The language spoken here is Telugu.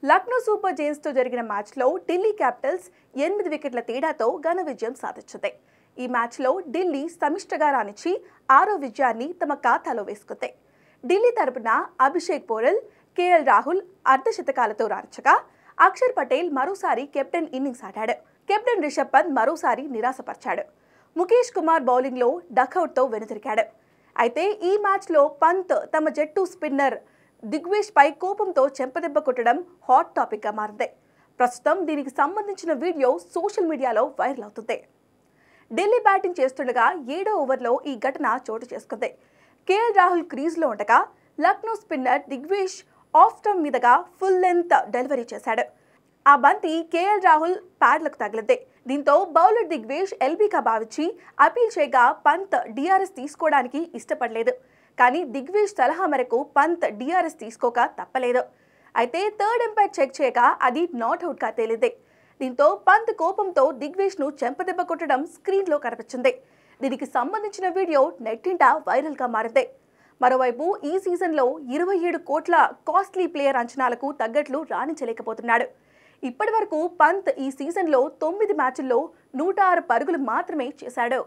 లక్నో సూపర్ జైంట్స్ తో జరిగిన మ్యాచ్లో ఢిల్లీ క్యాపిటల్స్ 8 వికెట్ల తేడాతో ఘన విజయం సాధించింది. ఈ మ్యాచ్లో ఢిల్లీ సమిష్టిగా రాణించి 6వ విజయాన్ని తమ ఖాతాలో వేసుకుంది. ఢిల్లీ తరపున అభిషేక్ పోరెల్, కేఎల్ రాహుల్ అర్ధశతకాలతో రాణించగా అక్షర్ పటేల్ మరోసారి కెప్టెన్ ఇన్నింగ్స్ ఆడాడు. కెప్టెన్ రిషబ్ పంత్ మరోసారి నిరాశపరిచాడు. ముఖేష్ కుమార్ బౌలింగ్లో డకౌట్తో వెనుతిరిగాడు. అయితే ఈ మ్యాచ్లో పంత్ తమ జట్టు స్పిన్నర్ దిగ్వేష్ పై కోపంతో చెంపదెబ్బ కొట్టడం హాట్ టాపిక్ గా మారింది. ప్రస్తుతం దీనికి సంబంధించిన వీడియో సోషల్ మీడియాలో వైరల్ అవుతుంది. ఢిల్లీ బ్యాటింగ్ చేస్తుండగా 7వ ఓవర్లో ఈ ఘటన చోటు చేసుకుంది. కేఎల్ రాహుల్ క్రీజ్లో ఉండగా Lucknow spinner Digvesh off stump మీదుగా ఫుల్ లెంత్ డెలివరీ చేశాడు. ఆ బంతి కేఎల్ రాహుల్ ప్యాడ్లకు తగిలింది. దీంతో బౌలర్ దిగ్వేష్ ఎల్బీగా భావించి అపీల్ చేయగా పంత్ డిఆర్ఎస్ తీసుకోవడానికి ఇష్టపడలేదు. కానీ దిగ్వేష్ సలహా మేరకు పంత్ డిఆర్ఎస్ తీసుకోక తప్పలేదు. అయితే థర్డ్ ఎంపైర్ చెక్ చేయగా అది నాట్అవుట్గా తేలింది. దీంతో పంత్ కోపంతో దిగ్వేష్ను చెంపదెబ్బ కొట్టడం స్క్రీన్లో కనిపించింది. దీనికి సంబంధించిన వీడియో నెట్టింట వైరల్గా మారింది. మరోవైపు ఈ సీజన్లో 27 కోట్ల కాస్ట్లీ ప్లేయర్ అంచనాలకు తగ్గట్లు రాణించలేకపోతున్నాడు. ఇప్పటి వరకు పంత్ ఈ సీజన్లో 9 మ్యాచ్ల్లో 106 పరుగులు మాత్రమే చేశాడు.